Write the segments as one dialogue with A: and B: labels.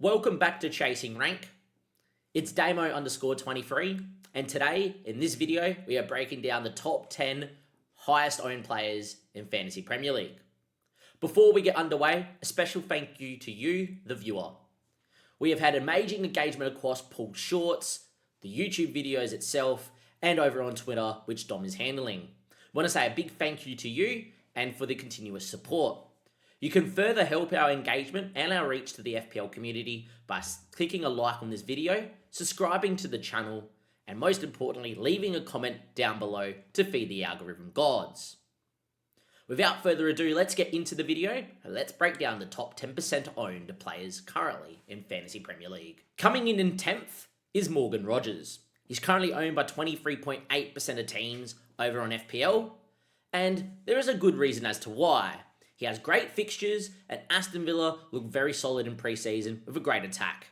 A: Welcome back to Chasing Rank. It's Dammo_23, and today, in this video, we are breaking down the top 10 highest owned players in Fantasy Premier League. Before we get underway, a special thank you to you, the viewer. We have had amazing engagement across Paul's shorts, the YouTube videos itself, and over on Twitter, which Dom is handling. I want to say a big thank you to you and for the continuous support. You can further help our engagement and our reach to the FPL community by clicking a like on this video, subscribing to the channel, and most importantly, leaving a comment down below to feed the algorithm gods. Without further ado, let's get into the video and let's break down the top 10% owned players currently in Fantasy Premier League. Coming in 10th is Morgan Rogers. He's currently owned by 23.8% of teams over on FPL, and there is a good reason as to why. He has great fixtures, and Aston Villa look very solid in pre-season with a great attack.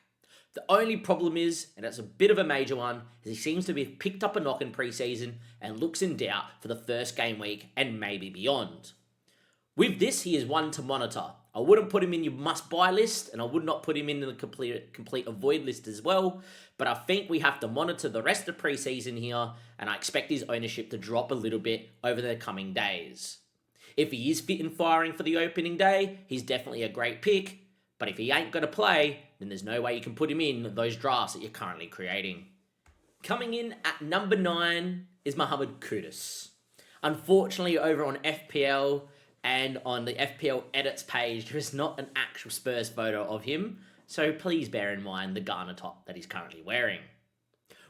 A: The only problem is, and it's a bit of a major one, is he seems to have picked up a knock in pre-season and looks in doubt for the first game week and maybe beyond. With this, he is one to monitor. I wouldn't put him in your must-buy list, and I would not put him in the complete avoid list as well, but I think we have to monitor the rest of pre-season here, and I expect his ownership to drop a little bit over the coming days. If he is fit and firing for the opening day, he's definitely a great pick. But if he ain't going to play, then there's no way you can put him in those drafts that you're currently creating. Coming in at number 9 is Mohamed Kudus. Unfortunately, over on FPL and on the FPL edits page, there is not an actual Spurs photo of him. So please bear in mind the Ghana top that he's currently wearing.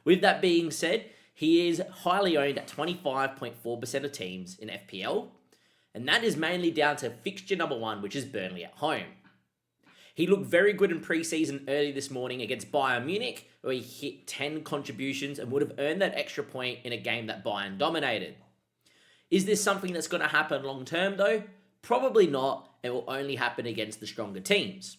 A: With that being said, he is highly owned at 25.4% of teams in FPL. And that is mainly down to fixture number 1, which is Burnley at home. He looked very good in pre-season early this morning against Bayern Munich, where he hit 10 contributions and would have earned that extra point in a game that Bayern dominated. Is this something that's going to happen long term though? Probably not. It will only happen against the stronger teams.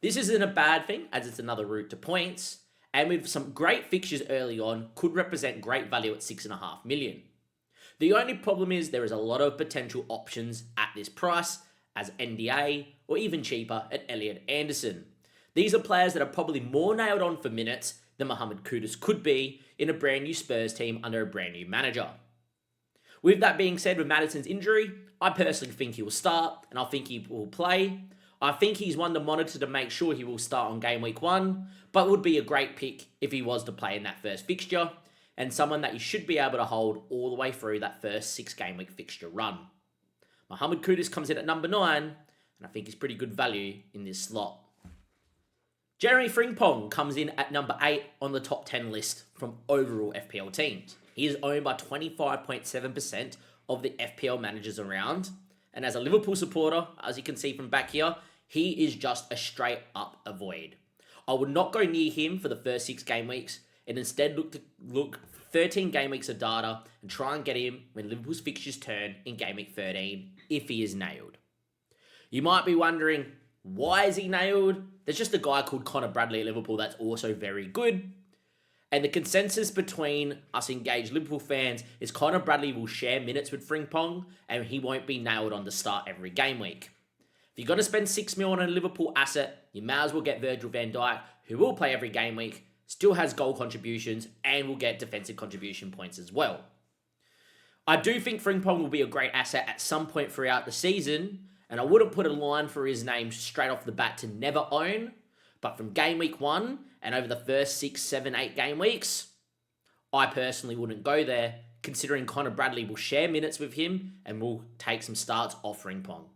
A: This isn't a bad thing, as it's another route to points, and with some great fixtures early on, could represent great value at 6.5 million. The only problem is there is a lot of potential options at this price as NDA or even cheaper at Elliot Anderson. These are players that are probably more nailed on for minutes than Mohamed Kudus could be in a brand new Spurs team under a brand new manager. With that being said, with Maddison's injury, I personally think he will start and I think he will play. I think he's one to monitor to make sure he will start on game week 1, but would be a great pick if he was to play in that first fixture, and someone that you should be able to hold all the way through that first 6 game week fixture run. Mohamed Kudus comes in at number 9, and I think he's pretty good value in this slot. Jeremy Frimpong comes in at number 8 on the top 10 list from overall FPL teams. He is owned by 25.7% of the FPL managers around, and as a Liverpool supporter, as you can see from back here, he is just a straight up avoid. I would not go near him for the first 6 game weeks, and instead look 13 game weeks of data and try and get him when Liverpool's fixtures turn in game week 13 if he is nailed. You might be wondering, why is he nailed? There's just a guy called Connor Bradley at Liverpool that's also very good. And the consensus between us engaged Liverpool fans is Connor Bradley will share minutes with Frimpong and he won't be nailed on to start every game week. If you're going to spend 6 million on a Liverpool asset, you may as well get Virgil van Dijk, who will play every game week, still has goal contributions, and will get defensive contribution points as well. I do think Frimpong will be a great asset at some point throughout the season, and I wouldn't put a line for his name straight off the bat to never own, but from game week 1 and over the first 6, 7, 8 game weeks, I personally wouldn't go there, considering Connor Bradley will share minutes with him and will take some starts off Frimpong.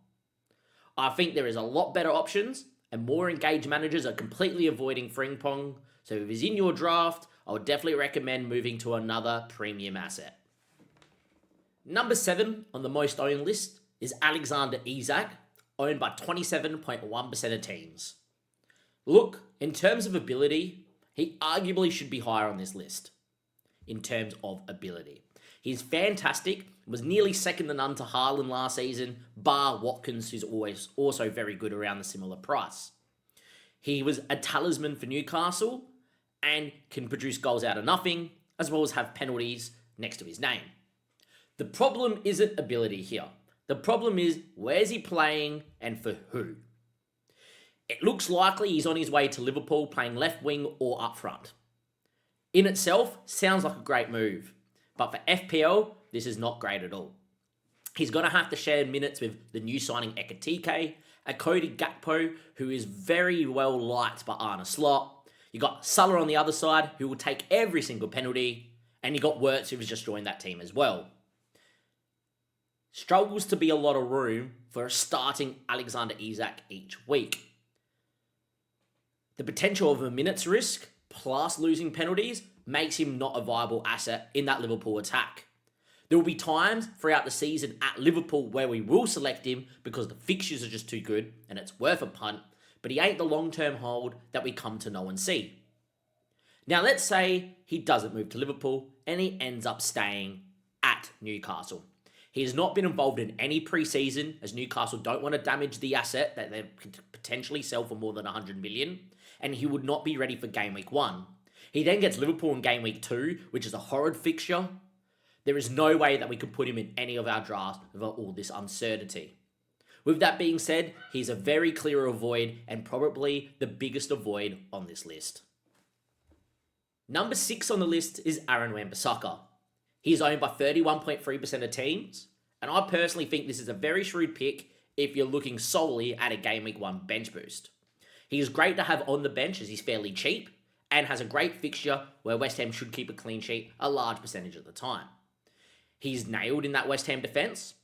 A: I think there is a lot better options, and more engaged managers are completely avoiding Frimpong. So if he's in your draft, I would definitely recommend moving to another premium asset. Number 7 on the most owned list is Alexander Isak, owned by 27.1% of teams. Look, in terms of ability, he arguably should be higher on this list. In terms of ability. He's fantastic, was nearly second to none to Haaland last season, bar Watkins, who's always also very good around the similar price. He was a talisman for Newcastle and can produce goals out of nothing, as well as have penalties next to his name. The problem isn't ability here. The problem is, where's he playing and for who? It looks likely he's on his way to Liverpool playing left wing or up front. In itself, sounds like a great move, but for FPL, this is not great at all. He's going to have to share minutes with the new signing Ekatike, a Cody Gakpo, who is very well liked by Arne Slot. You got Suller on the other side, who will take every single penalty, and you got Wirtz, who's just joined that team as well. Struggles to be a lot of room for a starting Alexander Isak each week. The potential of a minutes risk, plus losing penalties, makes him not a viable asset in that Liverpool attack. There will be times throughout the season at Liverpool where we will select him because the fixtures are just too good and it's worth a punt, but he ain't the long-term hold that we come to know and see. Now let's say he doesn't move to Liverpool and he ends up staying at Newcastle. He has not been involved in any pre-season as Newcastle don't want to damage the asset that they could potentially sell for more than 100 million, and he would not be ready for game week 1. He then gets Liverpool in game week 2, which is a horrid fixture. There is no way that we could put him in any of our drafts with all this uncertainty. With that being said, he's a very clear avoid and probably the biggest avoid on this list. Number 6 on the list is Aaron Wan-Bissaka. He is owned by 31.3% of teams, and I personally think this is a very shrewd pick if you're looking solely at a game week 1 bench boost. He is great to have on the bench as he's fairly cheap and has a great fixture where West Ham should keep a clean sheet a large percentage of the time. He's nailed in that West Ham defence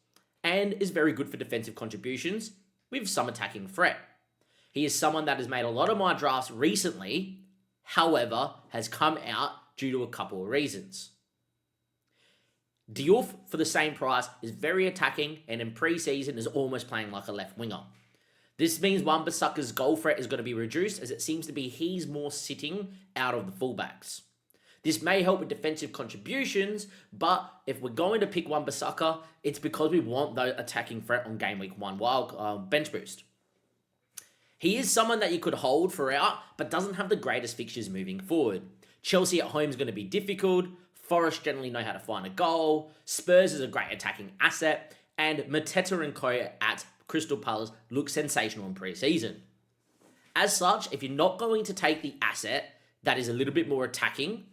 A: and is very good for defensive contributions with some attacking threat. He is someone that has made a lot of my drafts recently, however, has come out due to a couple of reasons. Diouf, for the same price, is very attacking and in pre-season is almost playing like a left winger. This means Wan-Bissaka's goal threat is going to be reduced as it seems to be he's more sitting out of the fullbacks. This may help with defensive contributions, but if we're going to pick Wan-Bissaka, it's because we want the attacking threat on game week 1 bench boost. He is someone that you could hold throughout, but doesn't have the greatest fixtures moving forward. Chelsea at home is going to be difficult. Forest generally know how to find a goal. Spurs is a great attacking asset. And Mateta and Co at Crystal Palace look sensational in pre-season. As such, if you're not going to take the asset that is a little bit more attacking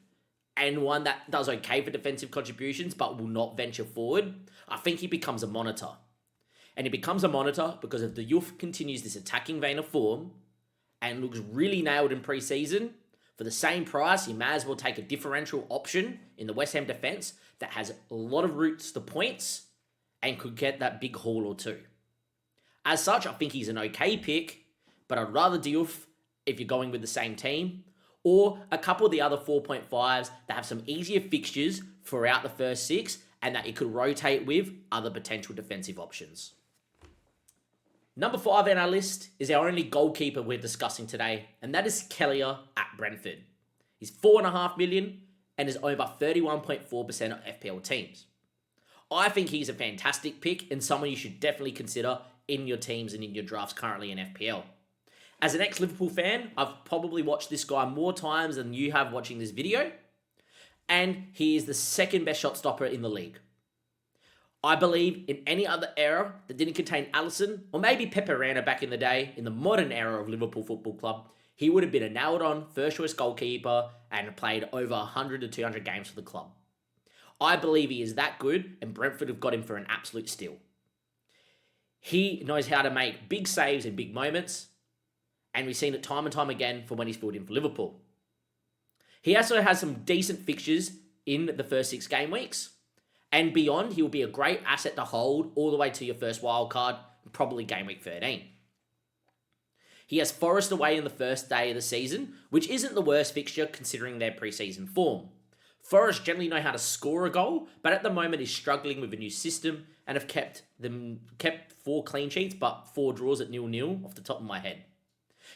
A: and one that does okay for defensive contributions but will not venture forward, I think he becomes a monitor. And he becomes a monitor because if the Diouf continues this attacking vein of form and looks really nailed in pre-season, for the same price, you may as well take a differential option in the West Ham defence that has a lot of routes to points and could get that big haul or two. As such, I think he's an okay pick, but I'd rather Diouf if you're going with the same team, or a couple of the other 4.5s that have some easier fixtures throughout the first 6 and that you could rotate with other potential defensive options. Number 5 on our list is our only goalkeeper we're discussing today, and that is Kelleher at Brentford. He's 4.5 million and is owned by 31.4% of FPL teams. I think he's a fantastic pick and someone you should definitely consider in your teams and in your drafts currently in FPL. As an ex-Liverpool fan, I've probably watched this guy more times than you have watching this video, and he is the second best shot stopper in the league. I believe in any other era that didn't contain Alisson, or maybe Peperana back in the day, in the modern era of Liverpool Football Club, he would have been a nailed-on first-choice goalkeeper and played over 100 to 200 games for the club. I believe he is that good, and Brentford have got him for an absolute steal. He knows how to make big saves in big moments, and we've seen it time and time again from when he's filled in for Liverpool. He also has some decent fixtures in the first 6 game weeks, and beyond, he will be a great asset to hold all the way to your first wildcard, probably game week 13. He has Forest away in the first day of the season, which isn't the worst fixture considering their pre-season form. Forest generally know how to score a goal, but at the moment is struggling with a new system and have kept 4 clean sheets, but 4 draws at 0-0 off the top of my head.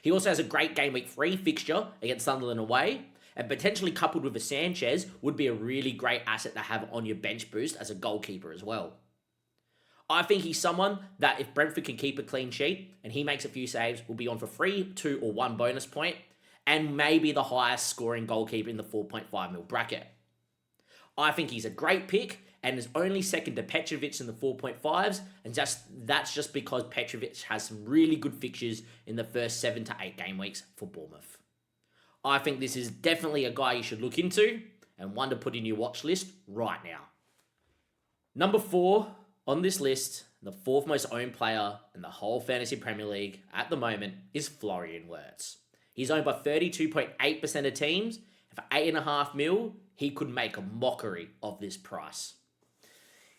A: He also has a great game week 3 fixture against Sunderland away, and potentially coupled with a Sanchez would be a really great asset to have on your bench boost as a goalkeeper as well. I think he's someone that if Brentford can keep a clean sheet and he makes a few saves, will be on for 3, 2 or 1 bonus point, and maybe the highest scoring goalkeeper in the 4.5 mil bracket. I think he's a great pick, and is only second to Petrovic in the 4.5s, and that's just because Petrovic has some really good fixtures in the first 7 to 8 game weeks for Bournemouth. I think this is definitely a guy you should look into and one to put in your watch list right now. Number 4 on this list, the 4th most owned player in the whole Fantasy Premier League at the moment is Florian Wirtz. He's owned by 32.8% of teams, and for 8.5 mil, he could make a mockery of this price.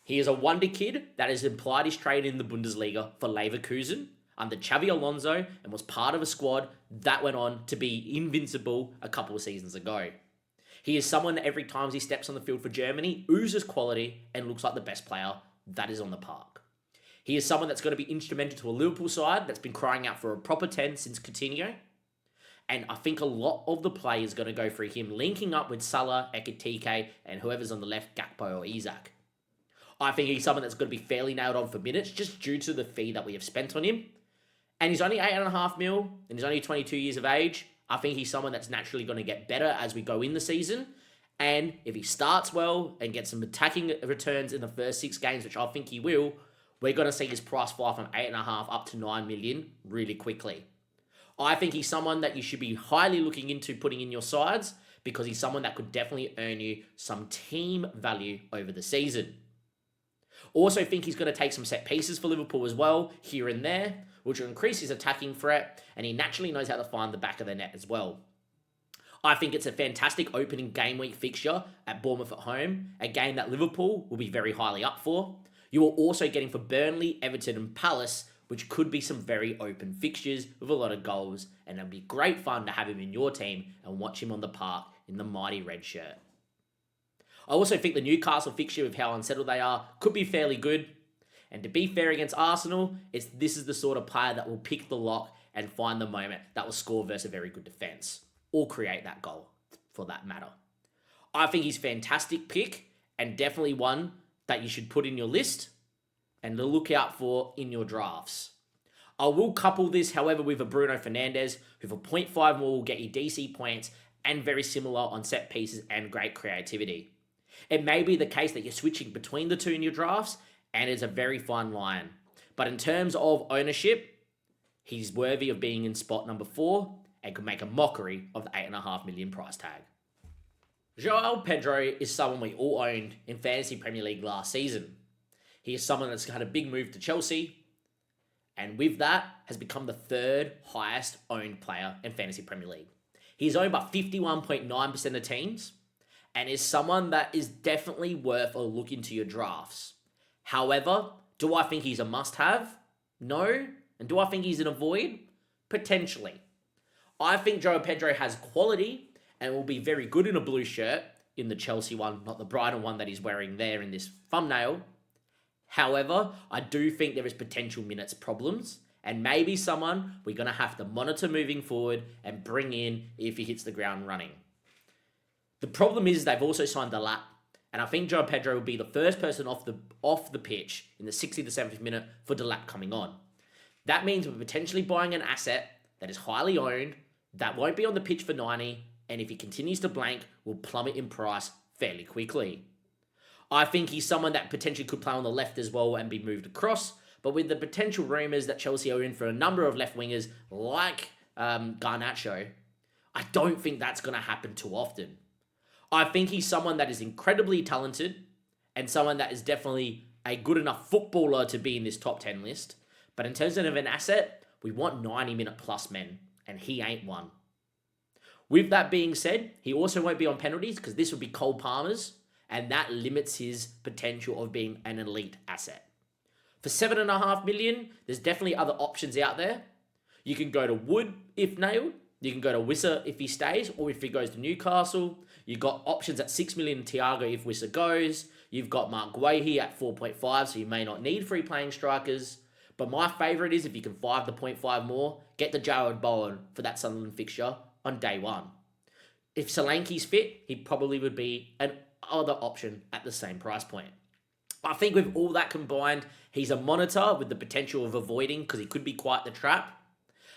A: He is a wonder kid that has implied his trade in the Bundesliga for Leverkusen under Xavi Alonso and was part of a squad that went on to be invincible a couple of seasons ago. He is someone that every time he steps on the field for Germany oozes quality and looks like the best player that is on the park. He is someone that's going to be instrumental to a Liverpool side that's been crying out for a proper 10 since Coutinho. And I think a lot of the play is going to go for him linking up with Salah, Ekitike, and whoever's on the left, Gakpo or Isak. I think he's someone that's going to be fairly nailed on for minutes just due to the fee that we have spent on him. And he's only 8.5 mil, and he's only 22 years of age. I think he's someone that's naturally going to get better as we go in the season. And if he starts well and gets some attacking returns in the first 6 games, which I think he will, we're going to see his price fly from 8.5 up to 9 million really quickly. I think he's someone that you should be highly looking into putting in your sides because he's someone that could definitely earn you some team value over the season. Also think he's going to take some set pieces for Liverpool as well, here and there, which will increase his attacking threat, and he naturally knows how to find the back of the net as well. I think it's a fantastic opening game week fixture at Bournemouth at home, a game that Liverpool will be very highly up for. You are also getting for Burnley, Everton and Palace, which could be some very open fixtures with a lot of goals, and it'll be great fun to have him in your team and watch him on the park in the mighty red shirt. I also think the Newcastle fixture, with how unsettled they are, could be fairly good. And to be fair against Arsenal, this is the sort of player that will pick the lock and find the moment that will score versus a very good defence, or create that goal, for that matter. I think he's a fantastic pick, and definitely one that you should put in your list, and to look out for in your drafts. I will couple this, however, with a Bruno Fernandes, who for 0.5 more will get you DC points, and very similar on set pieces and great creativity. It may be the case that you're switching between the two in your drafts, and it's a very fine line. But in terms of ownership, he's worthy of being in spot number 4 and could make a mockery of the 8.5 million price tag. João Pedro is someone we all owned in Fantasy Premier League last season. He is someone that's had a big move to Chelsea, and with that has become the 3rd highest owned player in Fantasy Premier League. He's owned by 51.9% of teams, and is someone that is definitely worth a look into your drafts. However, do I think he's a must-have? No. And do I think he's an avoid? Potentially. I think João Pedro has quality and will be very good in a blue shirt, in the Chelsea one, not the Brighton one that he's wearing there in this thumbnail. However, I do think there is potential minutes problems, and maybe someone we're going to have to monitor moving forward and bring in if he hits the ground running. The problem is they've also signed Delap, and I think João Pedro will be the first person off the pitch in the 60th to 70th minute for Delap coming on. That means we're potentially buying an asset that is highly owned, that won't be on the pitch for 90, and if he continues to blank, will plummet in price fairly quickly. I think he's someone that potentially could play on the left as well and be moved across, but with the potential rumours that Chelsea are in for a number of left wingers like Garnacho, I don't think that's going to happen too often. I think he's someone that is incredibly talented and someone that is definitely a good enough footballer to be in this top 10 list. But in terms of an asset, we want 90-minute plus men, and he ain't one. With that being said, he also won't be on penalties because this would be Cole Palmer's, and that limits his potential of being an elite asset. For 7.5 million, there's definitely other options out there. You can go to Wood if nailed. You can go to Wissa if he stays, or if he goes to Newcastle. You've got options at 6 million Thiago if Wissa goes. You've got Mark Guehi at 4.5, so you may not need free playing strikers. But my favourite is, if you can 5 the 0.5 more, get the Jared Bowen for that Sunderland fixture on day 1. If Solanke's fit, he probably would be an other option at the same price point. I think with all that combined, he's a monitor with the potential of avoiding because he could be quite the trap.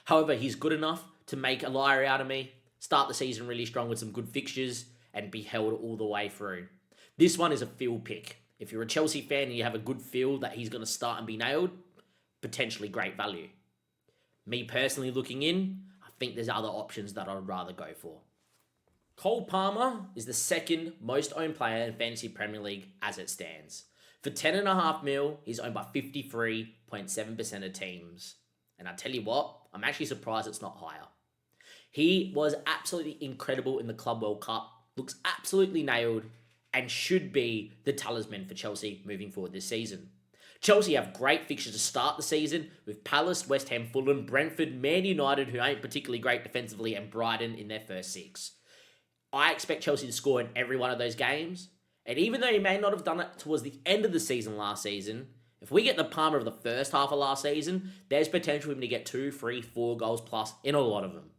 A: However, he's good enough to make a liar out of me, start the season really strong with some good fixtures, and be held all the way through. This one is a field pick. If you're a Chelsea fan and you have a good feel that he's going to start and be nailed, potentially great value. Me personally looking in, I think there's other options that I'd rather go for. Cole Palmer is the second most owned player in Fantasy Premier League as it stands. For 10.5 mil, he's owned by 53.7% of teams. And I tell you what, I'm actually surprised it's not higher. He was absolutely incredible in the Club World Cup, looks absolutely nailed, and should be the talisman for Chelsea moving forward this season. Chelsea have great fixtures to start the season with Palace, West Ham, Fulham, Brentford, Man United, who ain't particularly great defensively, and Brighton in their first 6. I expect Chelsea to score in every one of those games, and even though he may not have done it towards the end of the season last season, if we get the Palmer of the first half of last season, there's potential for him to get 2, 3, 4 goals plus in a lot of them.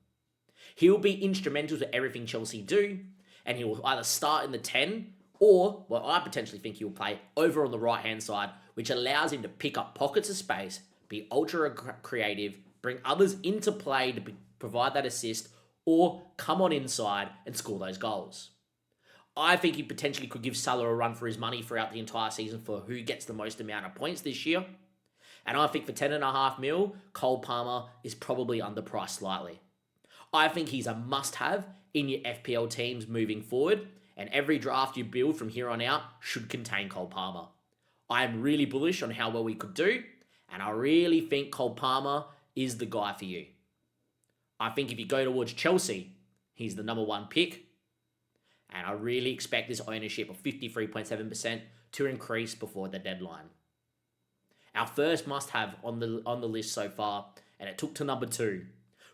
A: He'll be instrumental to everything Chelsea do, and he will either start in the 10, or, well, I potentially think he'll play over on the right-hand side, which allows him to pick up pockets of space, be ultra creative, bring others into play to provide that assist, or come on inside and score those goals. I think he potentially could give Salah a run for his money throughout the entire season for who gets the most amount of points this year. And I think for 10.5 mil, Cole Palmer is probably underpriced slightly. I think he's a must-have in your FPL teams moving forward, and every draft you build from here on out should contain Cole Palmer. I am really bullish on how well we could do, and I really think Cole Palmer is the guy for you. I think if you go towards Chelsea, he's the number 1 pick, and I really expect this ownership of 53.7% to increase before the deadline. Our first must-have on the list so far, and it took to number 2.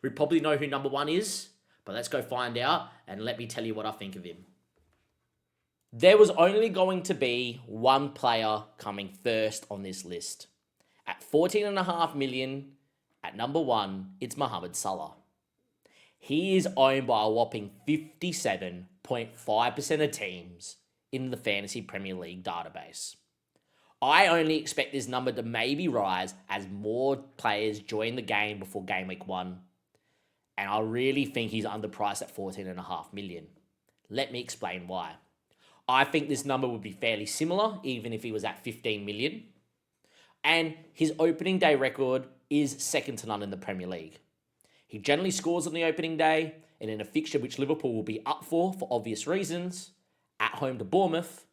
A: We probably know who number 1 is, but let's go find out, and let me tell you what I think of him. There was only going to be one player coming first on this list. At 14.5 million, at number 1, it's Mohamed Salah. He is owned by a whopping 57.5% of teams in the Fantasy Premier League database. I only expect this number to maybe rise as more players join the game before game week 1. And I really think he's underpriced at 14.5 million. Let me explain why. I think this number would be fairly similar, even if he was at 15 million. And his opening day record is second to none in the Premier League. He generally scores on the opening day, and in a fixture which Liverpool will be up for obvious reasons, at home to Bournemouth,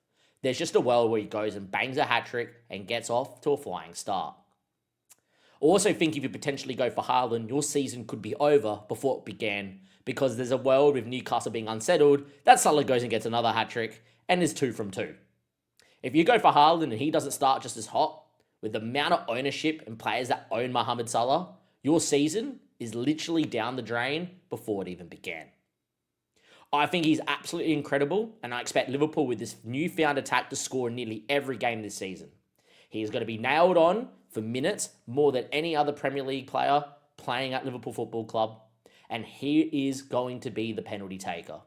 A: there's just a world where he goes and bangs a hat-trick and gets off to a flying start. I also think if you potentially go for Haaland, your season could be over before it began, because there's a world with Newcastle being unsettled that Salah goes and gets another hat-trick and is 2 from 2. If you go for Haaland and he doesn't start just as hot, with the amount of ownership and players that own Mohamed Salah, your season is literally down the drain before it even began. I think he's absolutely incredible, and I expect Liverpool with this newfound attack to score in nearly every game this season. He is going to be nailed on for minutes more than any other Premier League player playing at Liverpool Football Club, and he is going to be the penalty taker.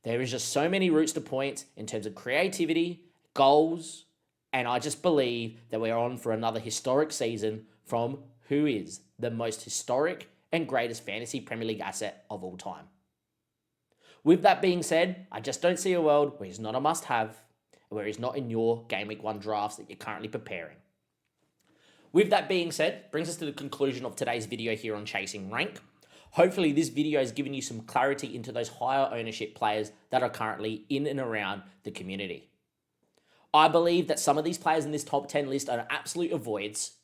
A: There is just so many routes to points in terms of creativity, goals, and I just believe that we're on for another historic season from who is the most historic and greatest fantasy Premier League asset of all time. With that being said, I just don't see a world where he's not a must-have, where he's not in your Game Week 1 drafts that you're currently preparing. With that being said, brings us to the conclusion of today's video here on Chasing Rank. Hopefully this video has given you some clarity into those higher ownership players that are currently in and around the community. I believe that some of these players in this top 10 list are absolute avoids,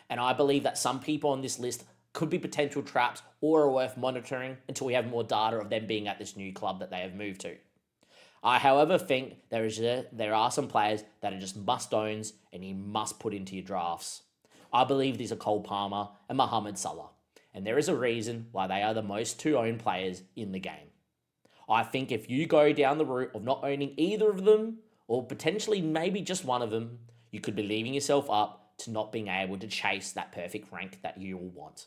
A: and I believe that some people on this list could be potential traps or are worth monitoring until we have more data of them being at this new club that they have moved to. I, however, think there are some players that are just must-owns and you must put into your drafts. I believe these are Cole Palmer and Mohamed Salah, and there is a reason why they are the most 2-owned players in the game. I think if you go down the route of not owning either of them, or potentially maybe just one of them, you could be leaving yourself up to not being able to chase that perfect rank that you will want.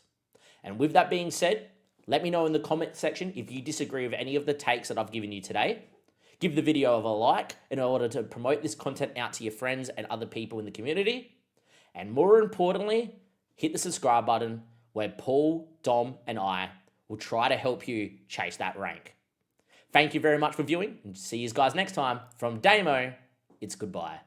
A: And with that being said, let me know in the comment section if you disagree with any of the takes that I've given you today. Give the video a like in order to promote this content out to your friends and other people in the community. And more importantly, hit the subscribe button where Paul, Dom, and I will try to help you chase that rank. Thank you very much for viewing, and see you guys next time. From Dammo, it's goodbye.